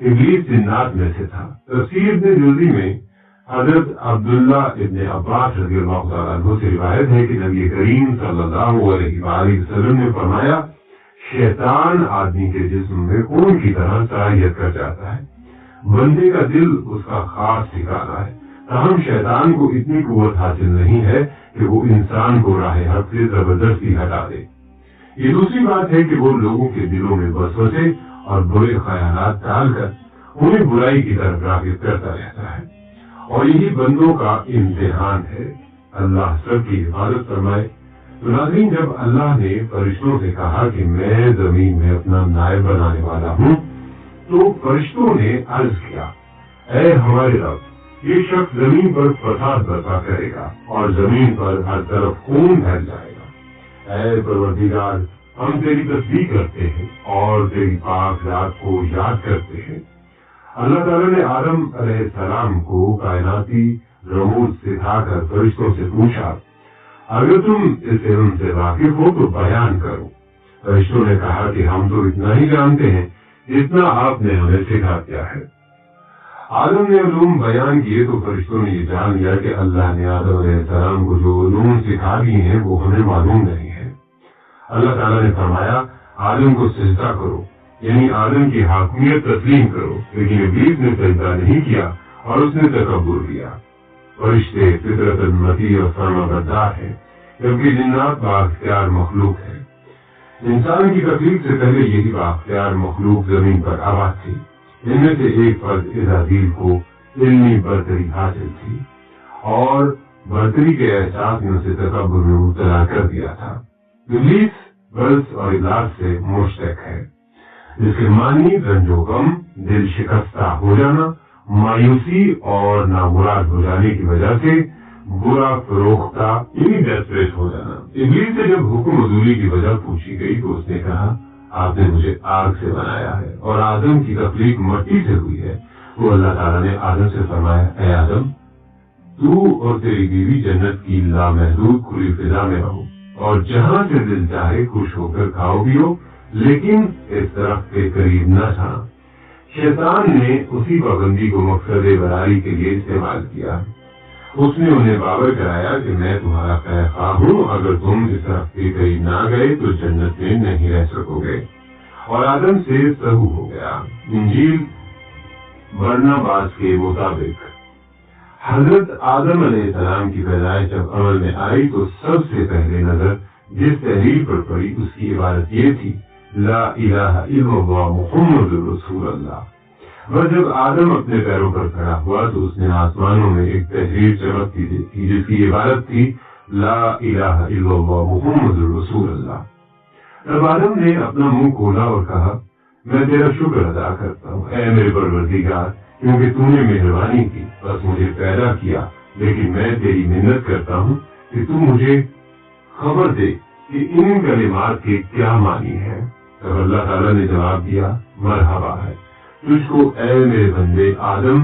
ابلیس جنات میں سے تھا۔ تفسیر ابن جوزی میں حضرت عبداللہ ابن عباس رضی اللہ تعالیٰ عنہ سے روایت ہے کہ نبی کریم صلی اللہ علیہ وآلہ وسلم نے فرمایا، شیطان آدمی کے جسم میں خون کی طرح سرایت کر جاتا ہے، بندے کا دل اس کا خاص ٹھکانا ہے، تاہم شیطان کو اتنی قوت حاصل نہیں ہے کہ وہ انسان کو راہ حق سے زبردستی ہٹا دے۔ یہ دوسری بات ہے کہ وہ لوگوں کے دلوں میں وسوسے اور برے خیالات ڈال کر انہیں برائی کی طرف راغب کرتا رہتا ہے، اور یہی بندوں کا امتحان ہے۔ اللہ سب کی حفاظت فرمائے۔ تو ناظرین، جب اللہ نے فرشتوں سے کہا کہ میں زمین میں اپنا نائب بنانے والا ہوں، تو فرشتوں نے عرض کیا، اے ہمارے رب، یہ شخص زمین پر فساد برپا کرے گا اور زمین پر ہر طرف خون پھیل جائے گا۔ اے پروردگار، ہم تیری تسبیح کرتے ہیں اور تیری پاک ذات کو یاد کرتے ہیں۔ اللہ تعالیٰ نے آدم علیہ السلام کو کائناتی رموز سکھا کر فرشتوں سے پوچھا، اگر تم اس علم سے واقف ہو تو بیان کرو۔ فرشتوں نے کہا کہ ہم تو اتنا ہی جانتے ہیں جتنا آپ نے ہمیں سکھا دیا ہے۔ آدم نے علوم بیان کیے تو فرشتوں نے یہ جان لیا کہ اللہ نے آدم علیہ السلام کو جو علوم سکھا دیے ہیں وہ ہمیں معلوم نہیں ہے۔ اللہ تعالیٰ نے فرمایا، آدم کو سجدہ کرو، یعنی آدم کی حاکمیت تسلیم کرو، لیکن ابلیس نے سجدہ نہیں کیا اور اس نے تکبر کیا۔ فرشتے فطرت مطیع اور فرما بردار ہیں، جبکہ جنات بااختیار مخلوق ہے۔ انسان کی تخلیق سے پہلے یہی بااختیار مخلوق زمین پر آباد تھی۔ ان میں سے ایک فرد اسرافیل کو علمی برتری حاصل تھی اور برتری کے احساس نے اسے تکبر میں مبتلا کر دیا تھا۔ ابلیس برس اور اجلاس سے مشتق ہے، جس کے معنی رنج و غم، دل شکستہ ہو جانا، مایوسی اور نامراد ہو جانے کی وجہ سے برا فروختہ یعنی ڈیسپریٹ ہو جانا۔ ابلیس سے جب حکم عزولی کی وجہ پوچھی گئی تو اس نے کہا، آپ نے مجھے آگ سے بنایا ہے اور آدم کی تخلیق مٹی سے ہوئی ہے۔ تو اللہ تعالیٰ نے آدم سے فرمایا، اے آدم، تو اور تیری بیوی جنت کی لامحدود کھلی فضا میں رہو اور جہاں سے دل چاہے خوش ہو کر کھاؤ پیو، لیکن اس درخت کے قریب نہ جانا۔ شیطان نے اسی پابندی کو مقصد براری کے لیے استعمال کیا۔ اس نے انہیں باور کرایا کہ میں تمہارا خیر خواہ ہوں، اگر تم اس درخت کے قریب نہ گئے تو جنت میں نہیں رہ سکو گے، اور آدم سے سہو ہو گیا۔ انجیل برناباس کے مطابق حضرت آدم علیہ السلام کی پیدائش جب عمل میں آئی تو سب سے پہلے نظر جس تحریر پر پڑی اس کی عبارت یہ تھی، لا الہ الا اللہ محمد رسول اللہ۔ اور جب آدم اپنے پیروں پر کھڑا ہوا تو اس نے آسمانوں میں ایک تحریر چمکتی دیکھی جس کی عبارت تھی، لا الہ الا اللہ محمد رسول اللہ۔ تب آدم نے اپنا منہ کھولا اور کہا، میں تیرا شکر ادا کرتا ہوں اے میرے پروردگار، کیونکہ تو نے مہربانی کی، بس مجھے پیدا کیا، لیکن میں تیری منت کرتا ہوں کہ تو مجھے خبر دے کہ ان کلمات کے کیا معنی ہے۔ تب اللہ تعالیٰ نے جواب دیا، مرحبا ہے تجھ کو اے میرے بندے آدم،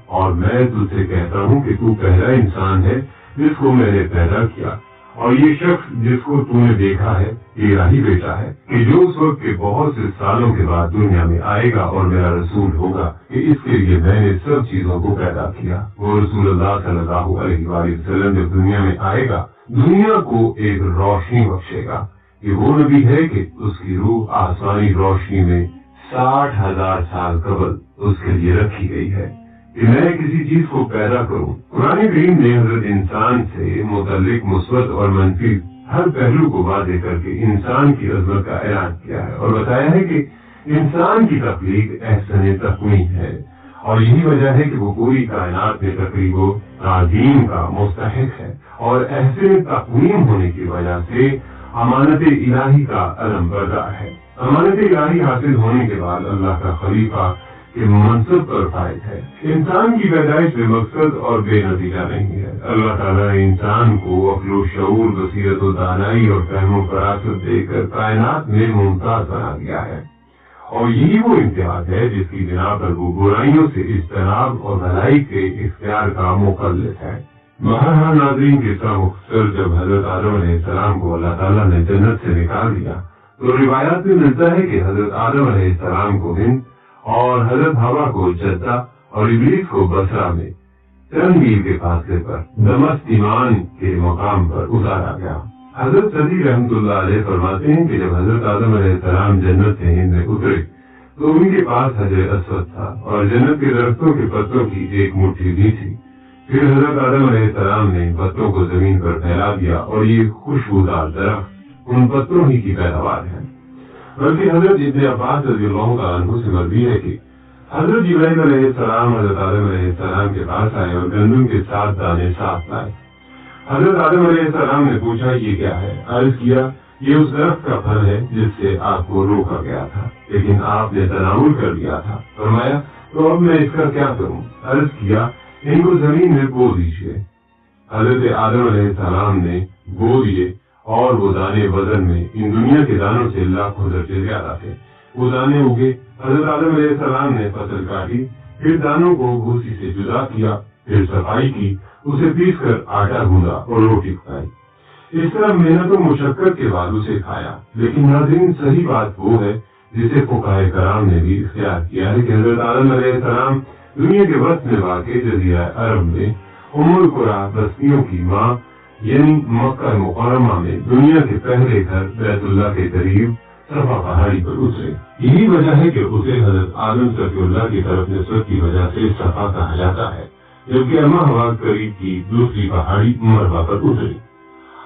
اور میں تجھ سے کہتا ہوں کہ تو پہلا انسان ہے جس کو میں نے پیدا کیا، اور یہ شخص جس کو تو نے دیکھا ہے تیرا ہی بیٹا ہے، کہ جو اس وقت کے بہت سے سالوں کے بعد دنیا میں آئے گا اور میرا رسول ہوگا، کہ اس کے لیے میں نے سب چیزوں کو پیدا کیا۔ وہ رسول اللہ صلی اللہ علیہ وآلہ وسلم جب دنیا میں آئے گا، دنیا کو ایک روشنی بخشے گا۔ یہ وہ نبی ہے کہ اس کی روح آسمانی روشنی میں 60,000 سال قبل اس کے لیے رکھی گئی ہے کہ میں کسی چیز کو پیدا کروں۔ قرآن کریم نے حضرت انسان سے متعلق مثبت اور منفی ہر پہلو کو واضح کر کے انسان کی عظمت کا اعلان کیا ہے اور بتایا ہے کہ انسان کی تخلیق احسن تقویم ہے، اور یہی وجہ ہے کہ وہ پوری کائنات میں تقریب و تعظیم کا مستحق ہے، اور احسن تقویم ہونے کی وجہ سے امانت الہی کا علم بردار ہے۔ امانت الہی حاصل ہونے کے بعد اللہ کا خلیفہ کے منصب پر فائد ہے۔ انسان کی پیدائش بے مقصد اور بے نتیجہ نہیں ہے۔ اللہ تعالیٰ نے انسان کو عقل و شعور، بصیرت و دانائی اور فہم و فراست دے کر کائنات میں ممتاز بنا دیا ہے، اور یہی وہ امتیاز ہے جس کی بنا پر وہ برائیوں سے اجتناب اور بھلائی کے اختیار کا مخلص ہے۔ بہرحال ناظرین، قصہ مختصر، جب حضرت آدم علیہ السلام کو اللہ تعالیٰ نے جنت سے نکال دیا تو روایات میں ملتا ہے کہ حضرت آدم علیہ السلام کو ہند اور حضرت ہوا کو جدہ اور ابلیس کو بصرہ میں چند میل کے فاصلے پر دمشق ایمان کے مقام پر اتارا گیا۔ حضرت صدیق رحمۃ اللہ علیہ فرماتے ہیں کہ جب حضرت آدم علیہ السلام جنت سے ہند میں اترے تو ان کے پاس حجر اسود تھا اور جنت کے درختوں کے پتوں کی ایک مٹھی بھی تھی۔ پھر حضرت آدم علیہ السلام نے پتوں کو زمین پر پھیلا دیا اور یہ خوشبودار درخت ان پتوں ہی کی پیداوار ہے۔ بلکہ حضرت ابن عباس رضی اللہ تعالیٰ عنہ سے مروی ہے کہ حضرت جبرائیل علیہ السلام حضرت آدم علیہ السلام کے پاس آئے اور گندم کے 7 دانے ساتھ لائے۔ حضرت آدم علیہ السلام نے پوچھا یہ کیا ہے؟ عرض کیا یہ اس درخت کا پھل ہے جس سے آپ کو روکا گیا تھا لیکن آپ نے تناول کر لیا تھا۔ فرمایا تو اب میں اس کا کیا کروں؟ عرض کیا ان کو زمین میں بو دیجیے۔ حضرت آدم علیہ السلام نے بو دیے اور وہ دانے وزن میں ان دنیا کے دانوں سے لاکھوں درجے زیادہ تھے۔ وہ دانے اگے، حضرت آدم علیہ السلام نے فصل کاٹی، پھر دانوں کو بھوسی سے جدا کیا، پھر صفائی کی، اسے پیس کر آٹا گوندا اور روٹی پکائی۔ اس طرح محنت و مشقت کے بعد اسے کھایا۔ لیکن ناظرین صحیح بات وہ ہے جسے فقہائے کرام نے بھی اختیار کیا ہے کہ حضرت آدم علیہ السلام دنیا کے وسط میں واقع جزیرہ عرب میں ام القری بستیوں کی ماں یعنی مکہ مکرمہ میں دنیا کے پہلے گھر بیت اللہ کے قریب صفا پہاڑی پر اترے۔ یہی وجہ ہے کہ اسے حضرت آدم صفی اللہ کی طرف نسبت کی وجہ سے صفا کہا جاتا ہے، جبکہ اما ہوا قریب کی دوسری پہاڑی مروہ پر اتری۔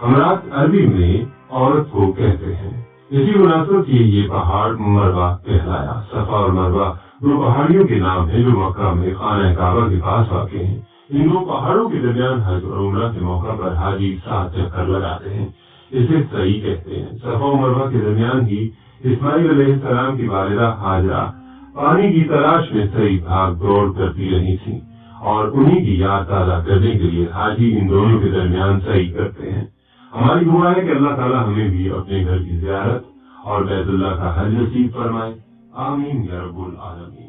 امرات عربی میں عورت کو کہتے ہیں، اسی مناسبت سے یہ پہاڑ مروہ کہلایا۔ صفا اور مروہ 2 پہاڑیوں کے نام ہیں جو مکہ میں خانہ کعبہ کے پاس واقع ہیں۔ ان 2 پہاڑوں کے درمیان حج اور عمرہ کے موقع پر حاجی 7 چکر لگاتے ہیں، اسے سعی کہتے ہیں۔ صفا و مروہ کے درمیان ہی اسماعیل علیہ السلام کی والدہ ہاجرہ پانی کی تلاش میں صحیح بھاگ دوڑ کرتی رہی تھی اور انہی کی یاد تازہ کرنے کے لیے حاجی ان دونوں کے درمیان صحیح کرتے ہیں۔ ہماری دعا ہے کہ اللہ تعالیٰ ہمیں بھی اپنے گھر کی زیارت اور بیت اللہ کا حج نصیب فرمائے۔ آمین یا رب العالمین۔